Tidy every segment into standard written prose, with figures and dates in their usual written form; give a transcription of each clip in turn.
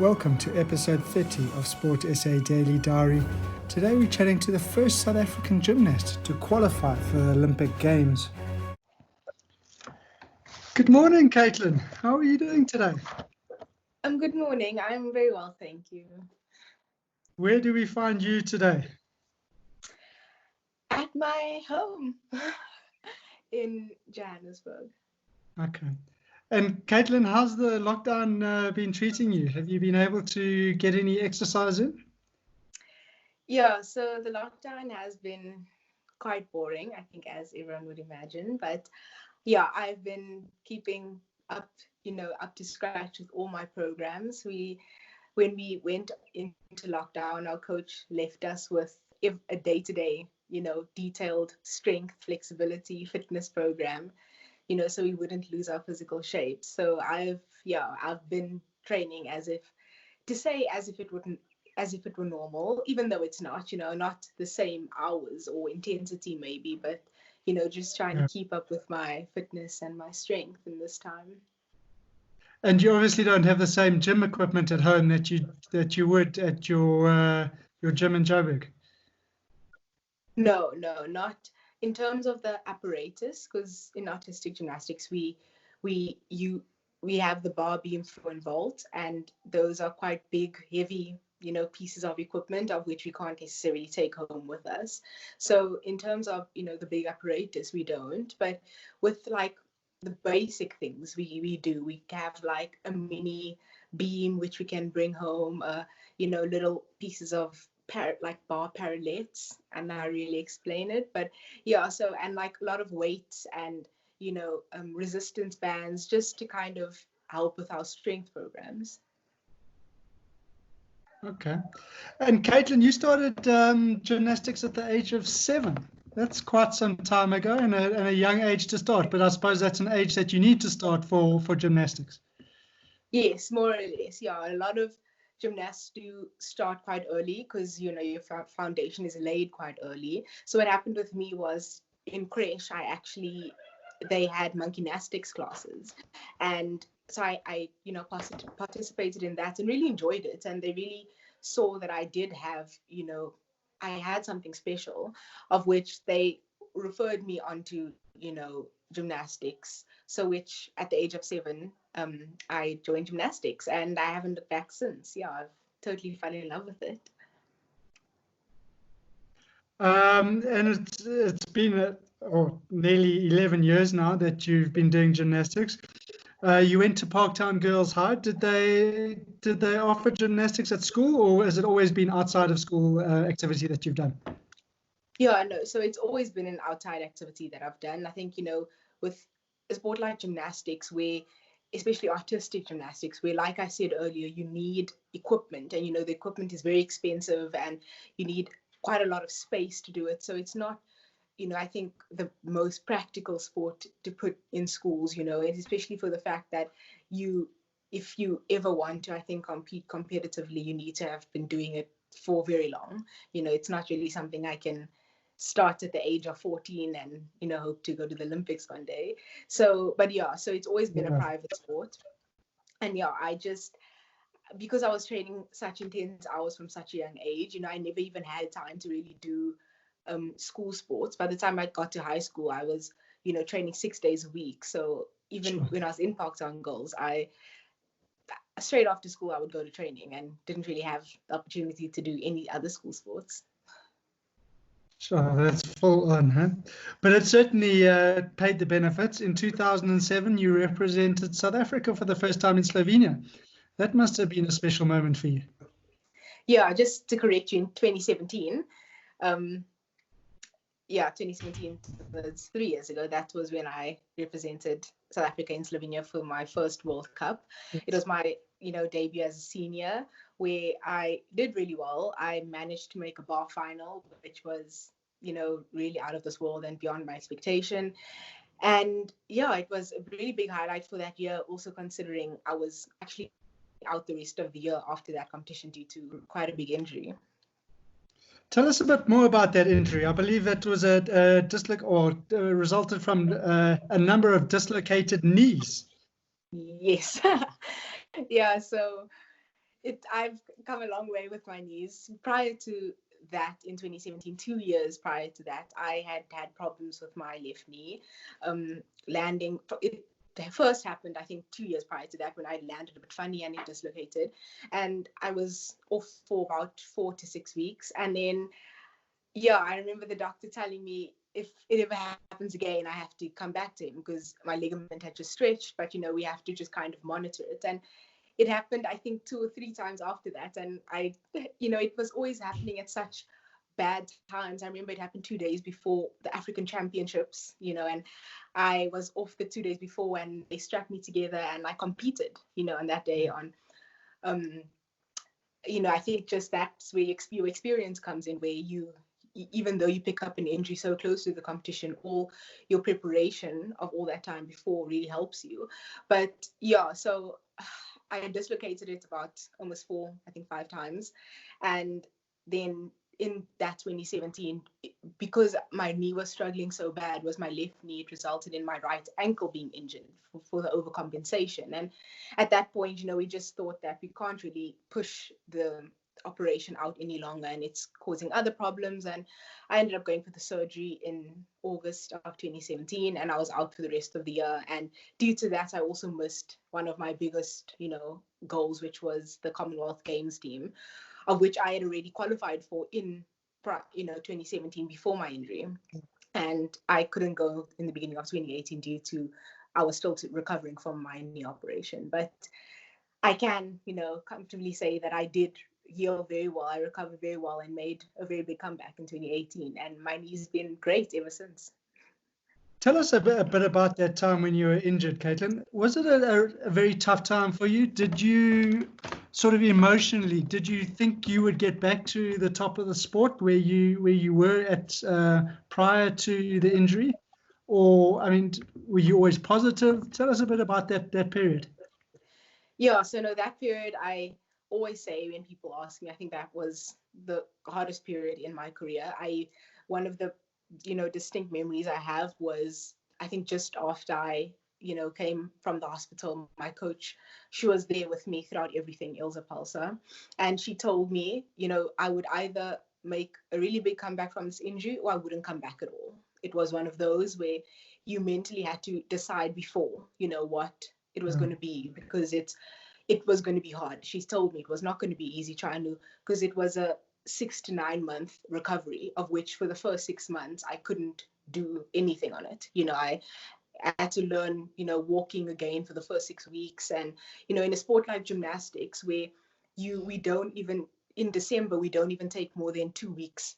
Welcome to episode 30 of Sport SA Daily Diary. Today we're chatting to the first South African gymnast to qualify for the Olympic Games. Good morning, Caitlin. How are you doing today? Good morning. I'm very well, thank you. Where do we find you today? At my home in Johannesburg. Okay. And Caitlin, how's the lockdown been treating you? Have you been able to get any exercise in? Yeah, so the lockdown has been quite boring, I think, as everyone would imagine. But yeah, I've been keeping up, up to scratch with all my programs. When we went into lockdown, our coach left us with a day-to-day, detailed strength, flexibility, fitness program, so we wouldn't lose our physical shape. So I've been training as if it were normal, even though it's not, not the same hours or intensity maybe, but just trying to keep up with my fitness and my strength in this time. And you obviously don't have the same gym equipment at home that you would at your gym in Joburg. No, not in terms of the apparatus, because in artistic gymnastics we have the bar, beam, floor, and vault, and those are quite big, heavy, pieces of equipment of which we can't necessarily take home with us. So in terms of the big apparatus, we don't. But with like the basic things we do, we have like a mini beam which we can bring home, little pieces of like bar parallettes, and I really explain it. But yeah, so, and like a lot of weights and resistance bands, just to kind of help with our strength programs. Okay. And Caitlin, you started gymnastics at the age of 7. That's quite some time ago, and a young age to start. But I suppose that's an age that you need to start for gymnastics. Yes, more or less. Yeah, a lot of gymnasts do start quite early because your foundation is laid quite early. So what happened with me was in creche, they had monkey gymnastics classes, and so I participated in that and really enjoyed it. And they really saw that I did have, I had something special, of which they referred me onto, gymnastics. So which at the age of 7, I joined gymnastics, and I haven't looked back since. Yeah, I've totally fallen in love with it. And it's been nearly 11 years now that you've been doing gymnastics. You went to Parktown Girls High. Did they offer gymnastics at school, or has it always been outside of school activity that you've done? Yeah, no. So it's always been an outside activity that I've done. I think, with a sport like gymnastics, where, especially artistic gymnastics, where, like I said earlier, you need equipment, and, the equipment is very expensive, and you need quite a lot of space to do it. So it's not, I think the most practical sport to put in schools, and especially for the fact that if you ever want to, I think, compete competitively, you need to have been doing it for very long. It's not really something I can start at the age of 14 and hope to go to the Olympics one day. So it's always been a private sport. And because I was training such intense hours from such a young age, I never even had time to really do school sports. By the time I got to high school, I was training 6 days a week. So even when I was in Parktown Girls, I straight after school I would go to training and didn't really have the opportunity to do any other school sports. Sure, that's full on, huh? But it certainly paid the benefits. In 2007, you represented South Africa for the first time in Slovenia. That must have been a special moment for you. Yeah, just to correct you, in 2017, 2017 was 3 years ago. That was when I represented South Africa in Slovenia for my first World Cup. Yes. It was my, debut as a senior, where I did really well. I managed to make a bar final, which was, really out of this world and beyond my expectation. And yeah, it was a really big highlight for that year, also considering I was actually out the rest of the year after that competition due to quite a big injury. Tell us a bit more about that injury. I believe that was resulted from a number of dislocated knees. Yes. Yeah, so I've come a long way with my knees. Prior to that, in 2017, 2 years prior to that, I had problems with my left knee. Landing, it first happened, I think, 2 years prior to that, when I landed a bit funny and it dislocated. And I was off for about 4 to 6 weeks. And then, yeah, I remember the doctor telling me if it ever happens again, I have to come back to him because my ligament had just stretched, but we have to just kind of monitor it. And it happened, I think, 2 or 3 times after that. And it was always happening at such bad times. I remember it happened 2 days before the African Championships, and I was off the 2 days before, and they strapped me together and I competed, on that day on, um, I think just that's where your experience comes in, where even though you pick up an injury so close to the competition, all your preparation of all that time before really helps you. But yeah, so I dislocated it about almost 5 times. And then in that 2017, because my knee was struggling so bad, was my left knee, it resulted in my right ankle being injured for the overcompensation. And at that point, we just thought that we can't really push the operation out any longer, and it's causing other problems. And I ended up going for the surgery in August of 2017, and I was out for the rest of the year. And due to that, I also missed one of my biggest, goals, which was the Commonwealth Games team, of which I had already qualified for in 2017 before my injury. And I couldn't go in the beginning of 2018 due to I was still recovering from my knee operation. But I can, comfortably say that I did heal very well. I recovered very well and made a very big comeback in 2018. And my knee's been great ever since. Tell us a bit about that time when you were injured, Caitlin. Was it a very tough time for you? Did you sort of emotionally, did you think you would get back to the top of the sport where you were at prior to the injury? Or, I mean, were you always positive? Tell us a bit about that period. Yeah, so no, that period, I always say when people ask me, I think that was the hardest period in my career. One of the, distinct memories I have was, I think, just after I, came from the hospital, my coach, she was there with me throughout everything, Ilse Palsa. And she told me, I would either make a really big comeback from this injury or I wouldn't come back at all. It was one of those where you mentally had to decide before, what it was going to be, because it was going to be hard. She's told me it was not going to be easy trying to, because it was a 6 to 9 month recovery, of which for the first 6 months I couldn't do anything on it. I had to learn, walking again for the first 6 weeks. And, in a sport like gymnastics, where we don't even, in December, we don't even take more than 2 weeks,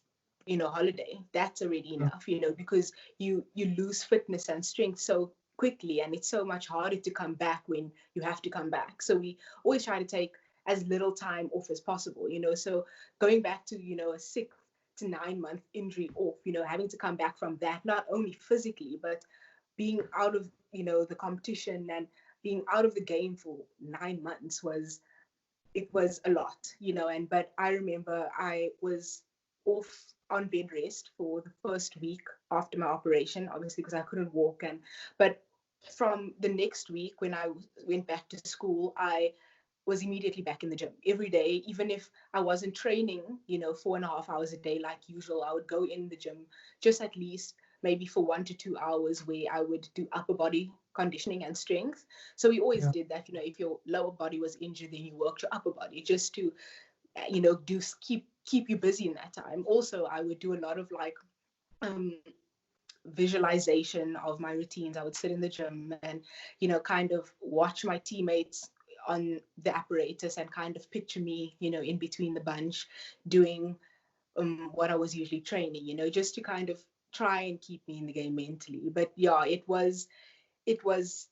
holiday. That's already enough, because you lose fitness and strength so quickly, and it's so much harder to come back when you have to come back. So we always try to take as little time off as possible, so going back to, a 6 to 9 month injury off, having to come back from that, not only physically, but being out of, the competition and being out of the game for 9 months was a lot, and but I remember I was off on bed rest for the first week after my operation, obviously because I couldn't walk. But from the next week, when I went back to school, I was immediately back in the gym every day. Even if I wasn't training, 4.5 hours a day like usual, I would go in the gym just at least maybe for 1 to 2 hours, where I would do upper body conditioning and strength. So we always did that. If your lower body was injured, then you worked your upper body just to, do keep you busy in that time. Also, I would do a lot of like visualization of my routines. I would sit in the gym and, kind of watch my teammates on the apparatus and kind of picture me, in between the bunch doing what I was usually training, just to kind of try and keep me in the game mentally. But yeah, it was it was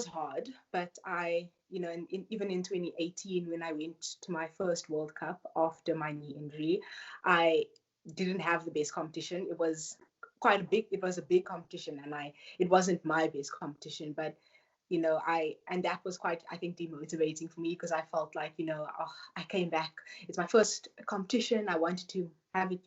hard. But I, even in 2018, when I went to my first World Cup after my knee injury, I didn't have the best competition. It was a big competition, and it wasn't my best competition. But and that was quite, I think, demotivating for me, because I felt like, oh, I came back, it's my first competition, I wanted to have it,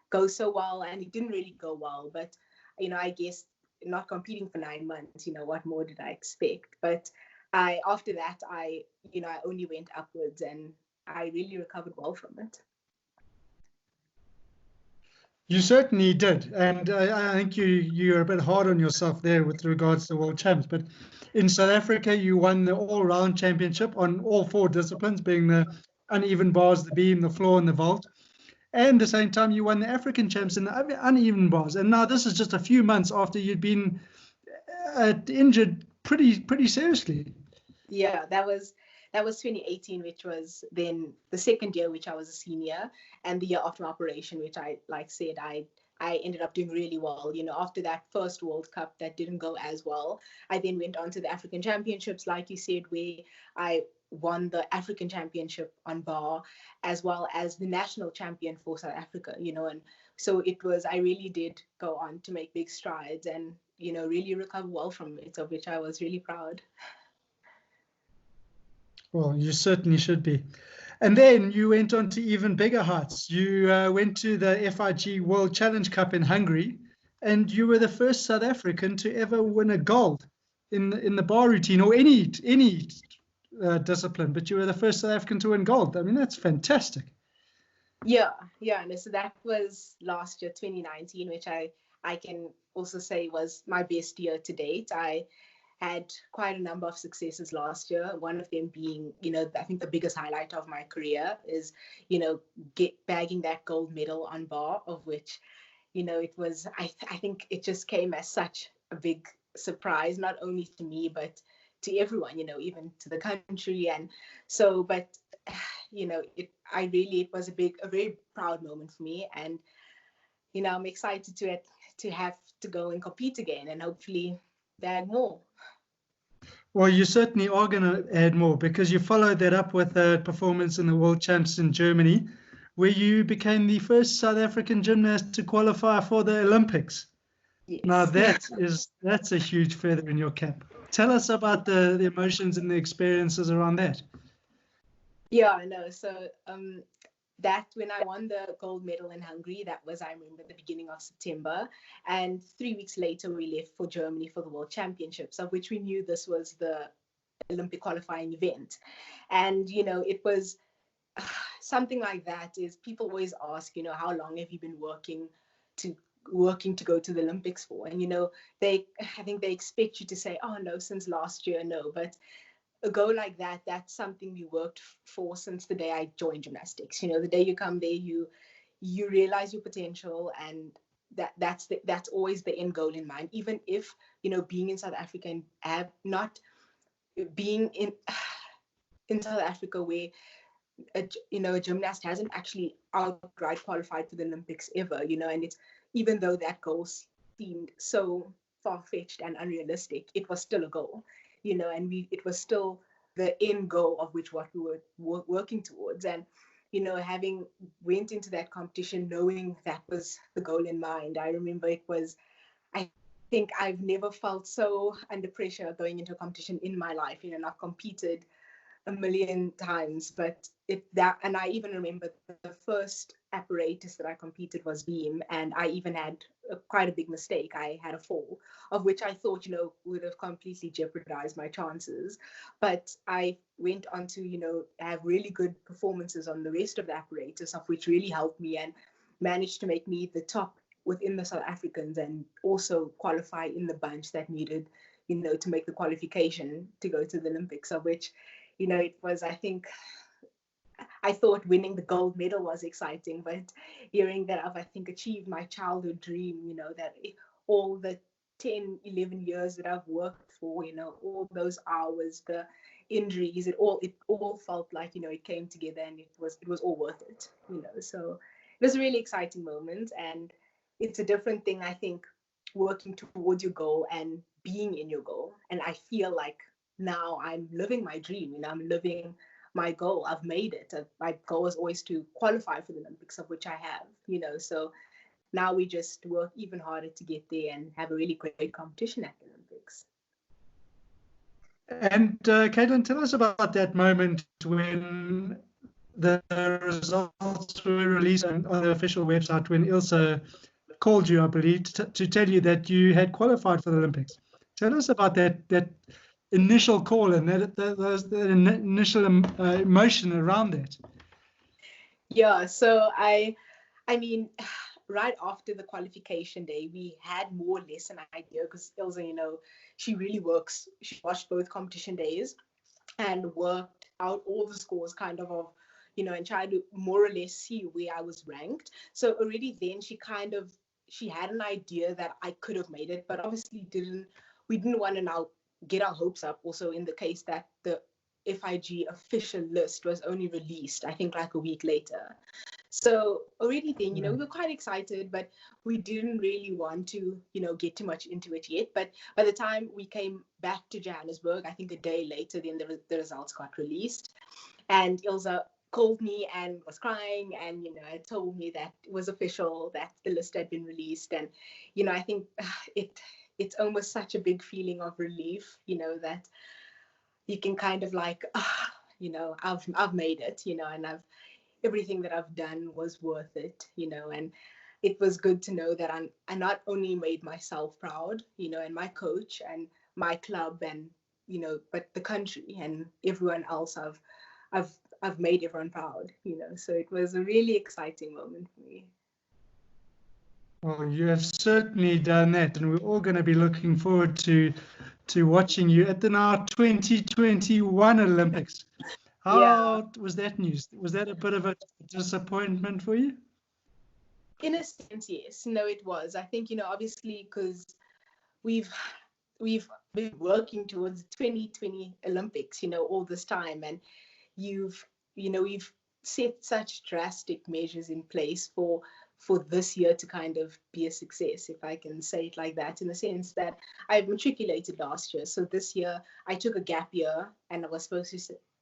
go so well, and it didn't really go well. But I guess not competing for 9 months, what more did I expect? But after that, I only went upwards, and I really recovered well from it. You certainly did, and I think you're a bit hard on yourself there with regards to world champs. But in South Africa, you won the all-round championship on all four disciplines, being the uneven bars, the beam, the floor, and the vault. And at the same time, you won the African champs in the uneven bars. And now this is just a few months after you'd been injured pretty seriously. Yeah, that was 2018, which was then the second year which I was a senior, and the year after my operation, which I said I ended up doing really well. After that first World Cup that didn't go as well, I then went on to the African Championships, like you said, where I won the African Championship on bar, as well as the national champion for South Africa, and so I really did go on to make big strides and, really recover well from it, of which I was really proud. Well, you certainly should be. And then you went on to even bigger heights. You went to the FIG World Challenge Cup in Hungary, and you were the first South African to ever win a gold in the bar routine or any discipline. But you were the first South African to win gold. I mean, that's fantastic. Yeah. And so that was last year, 2019, which I can also say was my best year to date. I had quite a number of successes last year. One of them being, I think the biggest highlight of my career is, bagging that gold medal on bar, of which, it was, I think it just came as such a big surprise, not only to me, but to everyone, even to the country. And so, but, it was a very proud moment for me. And, I'm excited to have to go and compete again and hopefully bag more. Well, you certainly are going to add more, because you followed that up with a performance in the World Champs in Germany, where you became the first South African gymnast to qualify for the Olympics. Yes. Now that's a huge feather in your cap. Tell us about the emotions and the experiences around that. Yeah, I know. So that when I won the gold medal in Hungary, that was, I remember, the beginning of September. And 3 weeks later, we left for Germany for the World Championships, of which we knew this was the Olympic qualifying event. And, it was something like that is people always ask, how long have you been working to go to the Olympics for? And, I think they expect you to say, oh, no, since last year, no. But a goal like that, that's something we worked for since the day I joined gymnastics. The day you come there, you realize your potential, and that's always the end goal in mind. Even if, being in South Africa and not being in South Africa where a gymnast hasn't actually outright qualified for the Olympics ever, and it's, even though that goal seemed so far-fetched and unrealistic, it was still a goal. And it was still the end goal of which what we were working towards. And, having went into that competition knowing that was the goal in mind, I remember I think I've never felt so under pressure going into a competition in my life. I've competed a million times, but and I even remember the first apparatus that I competed was beam, and I even had quite a big mistake. I had a fall, of which I thought, would have completely jeopardized my chances. But I went on to, have really good performances on the rest of the apparatus, of which really helped me and managed to make me the top within the South Africans, and also qualify in the bunch that needed, to make the qualification to go to the Olympics, of which, it was, I thought winning the gold medal was exciting, but hearing that I've, achieved my childhood dream, that all the 10, 11 years that I've worked for, all those hours, the injuries, it all felt like, it came together, and it was all worth it, so it was a really exciting moment. And it's a different thing, I think, working towards your goal and being in your goal. And I feel like now I'm living my dream, I'm living my goal. I've made it. My goal is always to qualify for the Olympics, of which I have, so now we just work even harder to get there and have a really great competition at the Olympics. And Caitlin, tell us about that moment when the results were released on the official website, when Ilse called you, I believe, to tell you that you had qualified for the Olympics. Tell us about that initial call and that initial emotion around that? Yeah, so I mean, right after the qualification day, we had more or less an idea because Ilse, she really works. She watched both competition days and worked out all the scores and tried to more or less see where I was ranked. So already then she had an idea that I could have made it, but obviously we didn't want to now get our hopes up also in the case that the FIG official list was only released, I think like a week later. So already then, we were quite excited, but we didn't really want to, get too much into it yet. But by the time we came back to Johannesburg, I think a day later, then the results got released. And Ilse called me and was crying and, told me that it was official, that the list had been released. And, I think it's almost such a big feeling of relief, that you can kind of like, I've made it, and everything that I've done was worth it, and it was good to know that I not only made myself proud, and my coach and my club and, but the country and everyone else I've made everyone proud, so it was a really exciting moment for me. Well, you have certainly done that, and we're all going to be looking forward to watching you at the now 2021 Olympics. How was that news? Was that a bit of a disappointment for you? In a sense, yes. No, it was. I think, obviously, because we've been working towards the 2020 Olympics, all this time, and we've set such drastic measures in place for this year to kind of be a success, if I can say it like that, in the sense that I matriculated last year. So this year I took a gap year and I was supposed to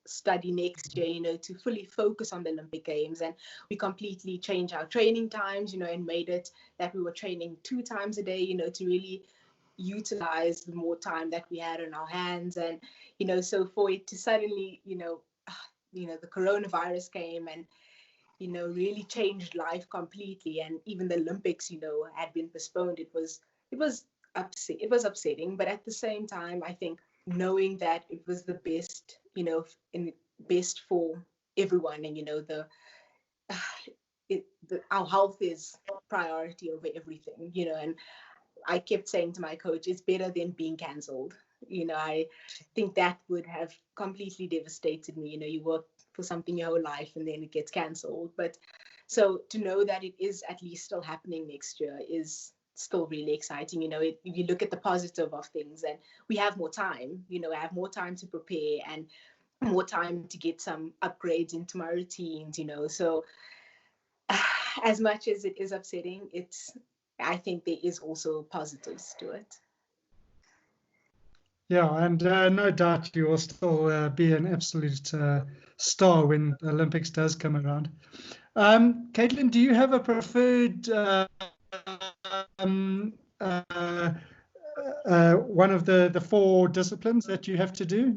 study next year, to fully focus on the Olympic Games. And we completely changed our training times, and made it that we were training 2 times a day, to really utilize the more time that we had on our hands. And, so for it to suddenly, the coronavirus came and, really changed life completely. And even the Olympics, had been postponed. It was upsetting. But at the same time, I think knowing that it was the best, best for everyone, and, our health is priority over everything, and I kept saying to my coach, it's better than being cancelled. I think that would have completely devastated me. You work for something your whole life and then it gets cancelled. But so to know that it is at least still happening next year is still really exciting. If you look at the positive of things, and we have more time, I have more time to prepare and more time to get some upgrades into my routines, so as much as it is upsetting, I think there is also positives to it. Yeah, and no doubt you will still be an absolute star when the Olympics does come around. Caitlin, do you have a preferred one of the 4 disciplines that you have to do,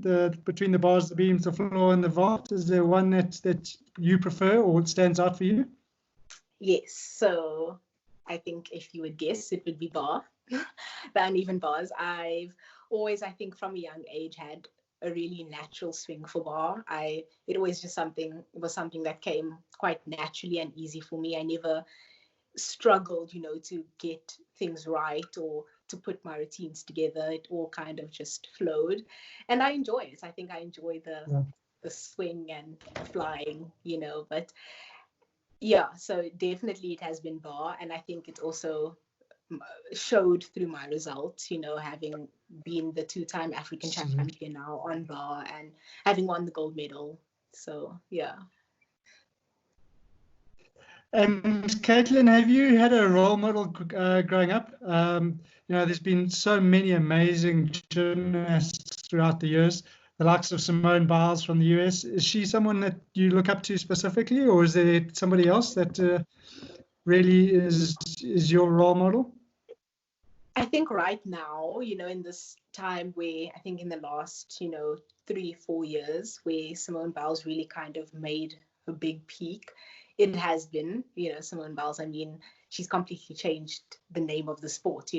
between the bars, the beams, the floor, and the vault? Is there one that you prefer or stands out for you? Yes, so I think if you would guess, it would be bar, the uneven bars. I've always, I think from a young age, had a really natural swing for bar. It was something that came quite naturally and easy for me. I never struggled, to get things right or to put my routines together. It all kind of just flowed, and I enjoy it. I think I enjoy the swing and flying, but yeah, so definitely it has been bar, and I think it also showed through my results, having been the 2-time African champion now on bar and having won the gold medal. So yeah. And Caitlin, have you had a role model growing up? There's been so many amazing gymnasts throughout the years, the likes of Simone Biles from the US. Is she someone that you look up to specifically, or is there somebody else that really is your role model? I think right now, in this time where I think in the last, 3-4 years, where Simone Biles really kind of made a big peak, it has been, Simone Biles. I mean, she's completely changed the name of the sport,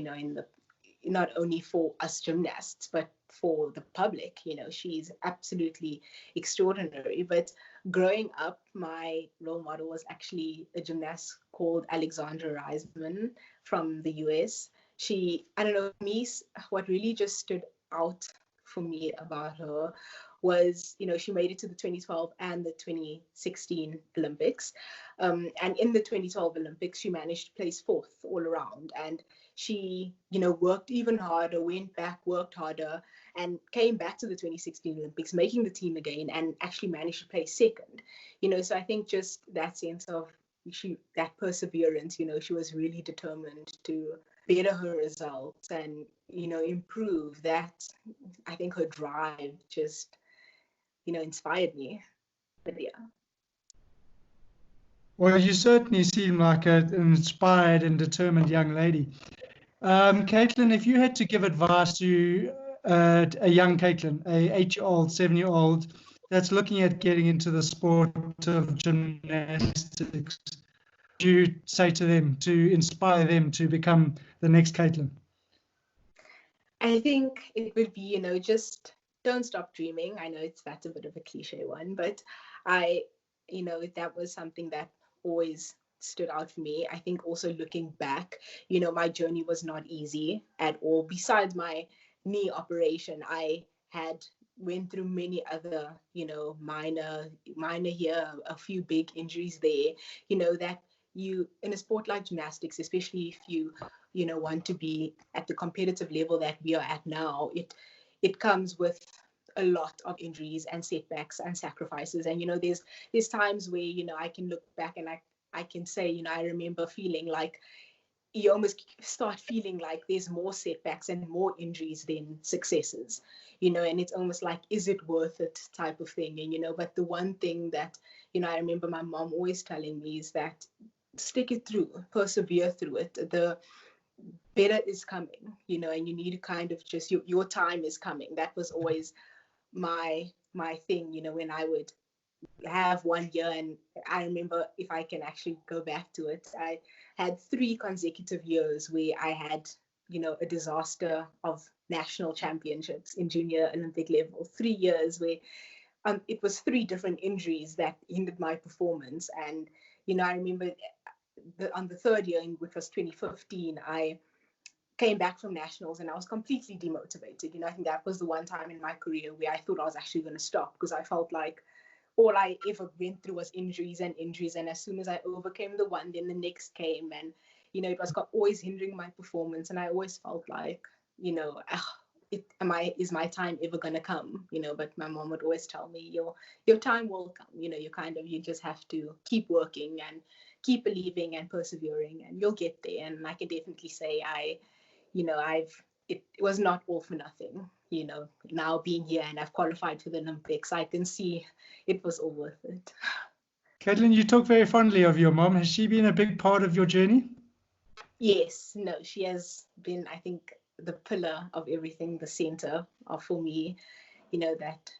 not only for us gymnasts, but for the public. She's absolutely extraordinary. But growing up, my role model was actually a gymnast called Alexandra Reisman from the US. I don't know, me, what really just stood out for me about her was, she made it to the 2012 and the 2016 Olympics. And in the 2012 Olympics, she managed to place fourth all around. And she, worked even harder, went back, worked harder, and came back to the 2016 Olympics, making the team again, and actually managed to place second. So I think just that sense of that perseverance, she was really determined to better her results and, improve that. I think her drive just, inspired me. But yeah. Well, you certainly seem like an inspired and determined young lady. Caitlin, if you had to give advice to a young Caitlin, a 8-year-old, 7-year-old that's looking at getting into the sport of gymnastics, what would you say to them to inspire them to become the next Caitlin? I think it would be, just don't stop dreaming. I know that's a bit of a cliche one, but that was something that always stood out for me. I think also looking back, my journey was not easy at all. Besides my knee operation, I had went through many other, minor here, a few big injuries there, that in a sport like gymnastics, especially if you want to be at the competitive level that we are at now, it comes with a lot of injuries and setbacks and sacrifices. And there's times where I can look back and I can say, I remember feeling like you almost start feeling like there's more setbacks and more injuries than successes, and it's almost like, is it worth it type of thing. And but the one thing that I remember my mom always telling me is that stick it through, persevere through it. The better is coming, and you need to kind of just, your time is coming. That was always my thing, when I would have 1 year. And I remember, if I can actually go back to it, I had 3 consecutive years where I had, a disaster of national championships in junior Olympic level. 3 years where it was 3 different injuries that hindered my performance. And, I remember on the 3rd year, which was 2015, I came back from nationals and I was completely demotivated. I think that was the one time in my career where I thought I was actually going to stop, because I felt like all I ever went through was injuries and injuries. And as soon as I overcame the one, then the next came. And, it was always hindering my performance. And I always felt like, is my time ever going to come? But my mom would always tell me, your time will come. You just have to keep working and keep believing and persevering, and you'll get there. And I can definitely say it was not all for nothing. Now being here and I've qualified for the Olympics, I can see it was all worth it. Caitlin, you talk very fondly of your mom. Has she been a big part of your journey? Yes, no, she has been, I think, the pillar of everything, the center for me, that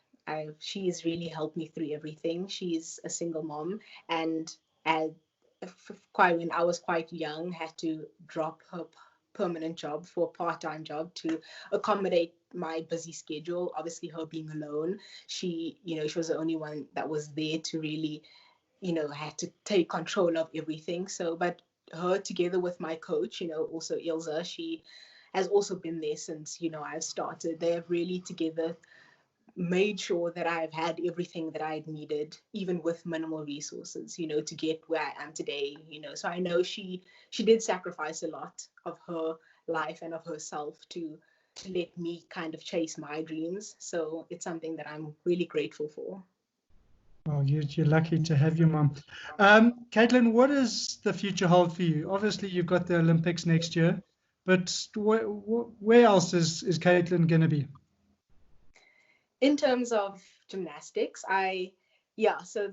she has really helped me through everything. She's a single mom, and when I was quite young, had to drop her permanent job for a part-time job to accommodate my busy schedule. Obviously, her being alone, she was the only one that was there to really, had to take control of everything. So, but her, together with my coach, also Ilza, she has also been there since, I've started. They have really together made sure that I've had everything that I needed, even with minimal resources, to get where I am today. So I know she did sacrifice a lot of her life and of herself to let me kind of chase my dreams. So it's something that I'm really grateful for. Well, you're lucky to have your mom. Caitlin, what does the future hold for you? Obviously, you've got the Olympics next year, but where else is Caitlin going to be? In terms of gymnastics, so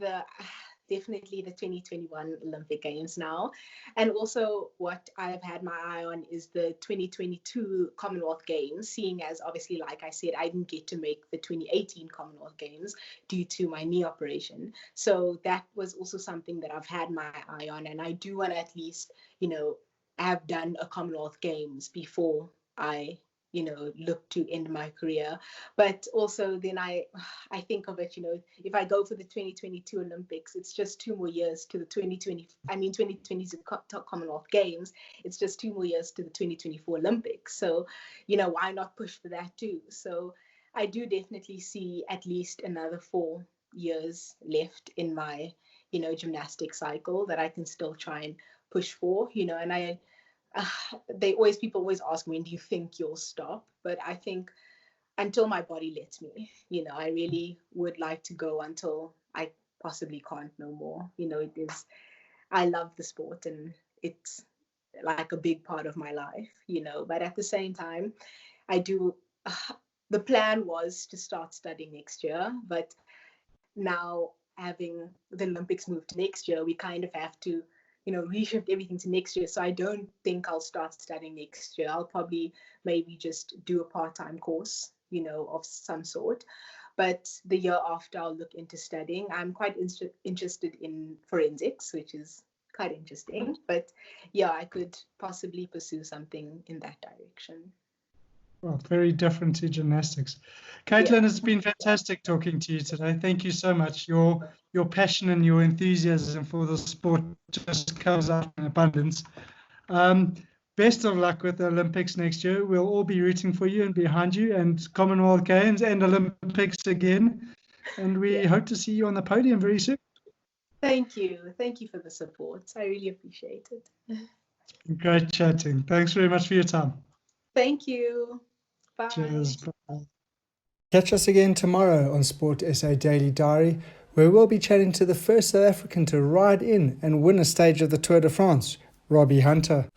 definitely the 2021 Olympic Games now. And also what I've had my eye on is the 2022 Commonwealth Games, seeing as obviously, like I said, I didn't get to make the 2018 Commonwealth Games due to my knee operation. So that was also something that I've had my eye on. And I do want to at least, have done a Commonwealth Games before I, look to end my career. But also then I think of it, if I go for the 2022 Olympics, it's just 2 more years to the 2022 Commonwealth Games. It's just 2 more years to the 2024 Olympics. So, why not push for that too? So I do definitely see at least another 4 years left in my, gymnastic cycle that I can still try and push for, and people always ask, when do you think you'll stop? But I think until my body lets me, I really would like to go until I possibly can't no more. I love the sport and it's like a big part of my life, but at the same time, I do, the plan was to start studying next year, but now having the Olympics move to next year, we kind of have to, reshift everything to next year. So I don't think I'll start studying next year. I'll probably maybe just do a part-time course, of some sort. But the year after, I'll look into studying. I'm quite interested in forensics, which is quite interesting. But yeah, I could possibly pursue something in that direction. Well, very different to gymnastics. Caitlin, it's been fantastic talking to you today. Thank you so much. Your passion and your enthusiasm for the sport just comes out in abundance. Best of luck with the Olympics next year. We'll all be rooting for you and behind you, and Commonwealth Games and Olympics again. And we hope to see you on the podium very soon. Thank you. Thank you for the support. I really appreciate it. Great chatting. Thanks very much for your time. Thank you. Bye. Cheers. Bye. Catch us again tomorrow on Sport SA Daily Diary, where we'll be chatting to the first South African to ride in and win a stage of the Tour de France, Robbie Hunter.